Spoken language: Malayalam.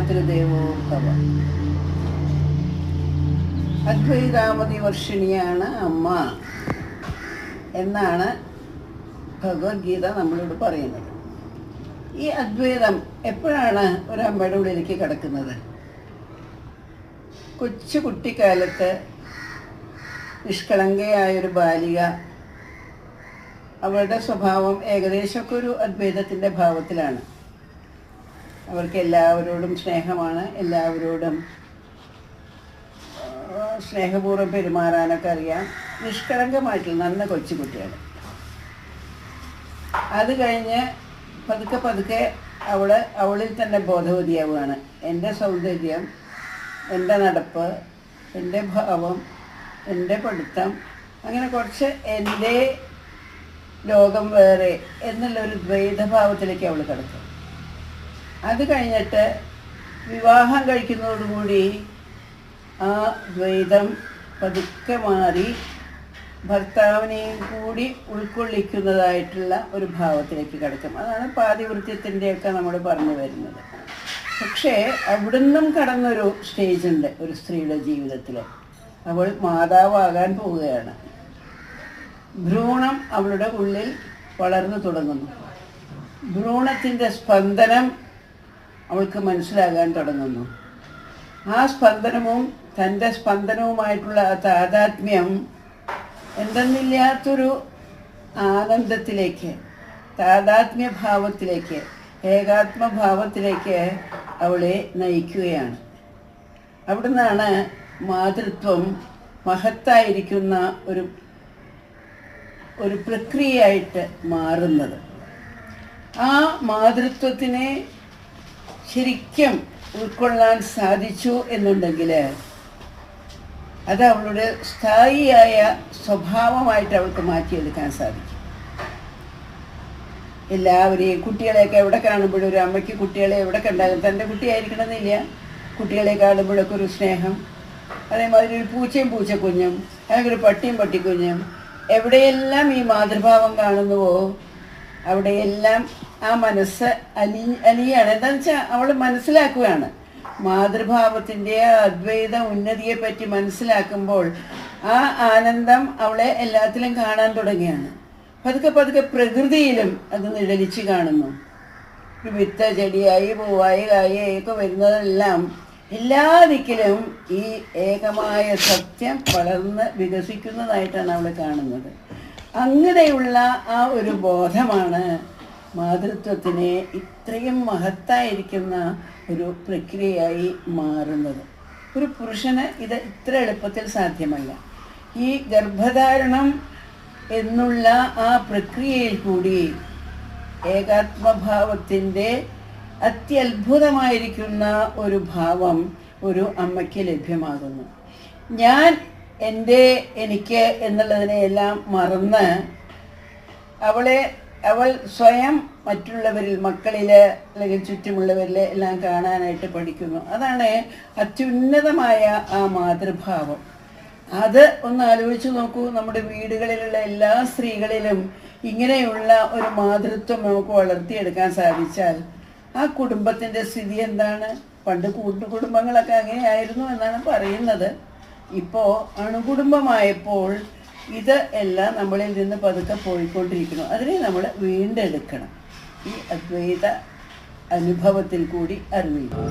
മാതൃദേവോ ഭവ. അദ്വൈതാമതി വർഷിണിയാണ് അമ്മ എന്നാണ് ഭഗവത്ഗീത നമ്മളോട് പറയുന്നത്. ഈ അദ്വൈതം എപ്പോഴാണ് ഒരമ്മയുടെ ഉള്ളിലേക്ക് കിടക്കുന്നത്? കൊച്ചു കുട്ടിക്കാലത്ത് നിഷ്കളങ്കയായൊരു ബാലിക, അവളുടെ സ്വഭാവം ഏകദേശമൊക്കെ ഒരു അദ്വൈതത്തിൻ്റെ ഭാവത്തിലാണ്. അവർക്ക് എല്ലാവരോടും സ്നേഹമാണ്, എല്ലാവരോടും സ്നേഹപൂർവ്വം പെരുമാറാനൊക്കെ അറിയാം. നിഷ്കളങ്കമായിട്ടുള്ള നന്ന കൊച്ചു കുട്ടികൾ. അത് കഴിഞ്ഞ് പതുക്കെ അവളിൽ തന്നെ ബോധവതിയാവുകയാണ്. എൻ്റെ സൗന്ദര്യം, എൻ്റെ നടപ്പ്, എൻ്റെ ഭാവം, എൻ്റെ പഠിത്തം, അങ്ങനെ കുറച്ച് എൻ്റെ ലോകം വേറെ എന്നുള്ളൊരു ദ്വൈതഭാവത്തിലേക്ക് അവൾ കിടക്കും. അത് കഴിഞ്ഞിട്ട് വിവാഹം കഴിക്കുന്നതോടുകൂടി ആ ദ്വൈതം പതുക്കെ മാറി ഭർത്താവിനെയും കൂടി ഉൾക്കൊള്ളിക്കുന്നതായിട്ടുള്ള ഒരു ഭാവത്തിലേക്ക് കിടക്കും. അതാണ് പാതിവൃത്യത്തിൻ്റെയൊക്കെ നമ്മൾ പറഞ്ഞു വരുന്നത്. പക്ഷേ അവിടുന്നും കടന്നൊരു സ്റ്റേജുണ്ട് ഒരു സ്ത്രീയുടെ ജീവിതത്തിൽ. അവൾ മാതാവാകാൻ പോവുകയാണ്. ഭ്രൂണം അവളുടെ ഉള്ളിൽ വളർന്നു തുടങ്ങുന്നു. ഭ്രൂണത്തിൻ്റെ സ്പന്ദനം അവൾക്ക് മനസ്സിലാകാൻ തുടങ്ങുന്നു. ആ സ്പന്ദനവും തൻ്റെ സ്പന്ദനവുമായിട്ടുള്ള ആ താതാത്മ്യം എന്തെന്നില്ലാത്തൊരു ആനന്ദത്തിലേക്ക്, താതാത്മ്യഭാവത്തിലേക്ക്, ഏകാത്മഭാവത്തിലേക്ക് അവളെ നയിക്കുകയാണ്. അവിടുന്നാണ് മാതൃത്വം മഹത്തായിരിക്കുന്ന ഒരു പ്രക്രിയയായിട്ട് മാറുന്നത്. ആ മാതൃത്വത്തിനെ ശരിക്കും ഉൾക്കൊള്ളാൻ സാധിച്ചു എന്നുണ്ടെങ്കിൽ അത് അവളുടെ സ്ഥായിയായ സ്വഭാവമായിട്ട് അവൾക്ക് മാറ്റിയെടുക്കാൻ സാധിക്കും. എല്ലാവരെയും, കുട്ടികളെയൊക്കെ എവിടെ കാണുമ്പോഴും, ഒരു അമ്മയ്ക്ക് കുട്ടികളെ എവിടെ കണ്ടാലും തൻ്റെ കുട്ടിയായിരിക്കണമെന്നില്ല, കുട്ടികളെ കാണുമ്പോഴൊക്കെ ഒരു സ്നേഹം. അതേമാതിരി ഒരു പൂച്ചയും പൂച്ചക്കുഞ്ഞും, അല്ലെങ്കിൽ ഒരു പട്ടിയും പട്ടിക്കുഞ്ഞും, എവിടെയെല്ലാം ഈ മാതൃഭാവം കാണുന്നുവോ അവിടെയെല്ലാം ആ മനസ്സ് അലിയാണ്. എന്താണെന്ന് വെച്ചാൽ അവൾ മനസ്സിലാക്കുകയാണ് മാതൃഭാവത്തിൻ്റെ അദ്വൈത ഉന്നതിയെപ്പറ്റി. മനസ്സിലാക്കുമ്പോൾ ആ ആനന്ദം അവളെ എല്ലാത്തിലും കാണാൻ തുടങ്ങിയാണ്. പതുക്കെ പ്രകൃതിയിലും അത് നിഴലിച്ച് കാണുന്നു. ഒരു വിത്ത് ചെടിയായി, പൂവായി, കായായി ഒക്കെ വരുന്നതെല്ലാം എല്ലാ ദിക്കിലും ഈ ഏകമായ സത്യം വളർന്ന് വികസിക്കുന്നതായിട്ടാണ് അവൾ കാണുന്നത്. അങ്ങനെയുള്ള ആ ഒരു ബോധമാണ് മാതൃത്വത്തിനെ ഇത്രയും മഹത്തായിരിക്കുന്ന ഒരു പ്രക്രിയയായി മാറുന്നത്. ഒരു പുരുഷന് ഇത് ഇത്ര എളുപ്പത്തിൽ സാധ്യമല്ല. ഈ ഗർഭധാരണം എന്നുള്ള ആ പ്രക്രിയയിൽ കൂടി ഏകാത്മഭാവത്തിൻ്റെ അത്യത്ഭുതമായിരിക്കുന്ന ഒരു ഭാവം ഒരു അമ്മയ്ക്ക് ലഭ്യമാകുന്നു. ഞാൻ, എനിക്ക് എന്നുള്ളതിനെയെല്ലാം മറന്ന് അവൾ സ്വയം മറ്റുള്ളവരിൽ, മക്കളിൽ അല്ലെങ്കിൽ ചുറ്റുമുള്ളവരിൽ എല്ലാം കാണാനായിട്ട് പഠിക്കുന്നു. അതാണ് അത്യുന്നതമായ ആ മാതൃഭാവം. അത് ഒന്ന് ആലോചിച്ച് നോക്കൂ. നമ്മുടെ വീടുകളിലുള്ള എല്ലാ സ്ത്രീകളിലും ഇങ്ങനെയുള്ള ഒരു മാതൃത്വം നമുക്ക് വളർത്തിയെടുക്കാൻ സാധിച്ചാൽ ആ കുടുംബത്തിൻ്റെ സ്ഥിതി എന്താണ്? പണ്ട് കൂട്ടുകുടുംബങ്ങളൊക്കെ അങ്ങനെയായിരുന്നു എന്നാണ് പറയുന്നത്. ഇപ്പോൾ അണുകുടുംബമായപ്പോൾ ഇത് എല്ലാം നമ്മളിൽ നിന്ന് പതുക്കെ പോയിക്കൊണ്ടിരിക്കുന്നു. അതിനെ നമ്മൾ വീണ്ടെടുക്കണം. ഈ അദ്വൈത അനുഭവത്തിൽ കൂടി അറിവിക്കും.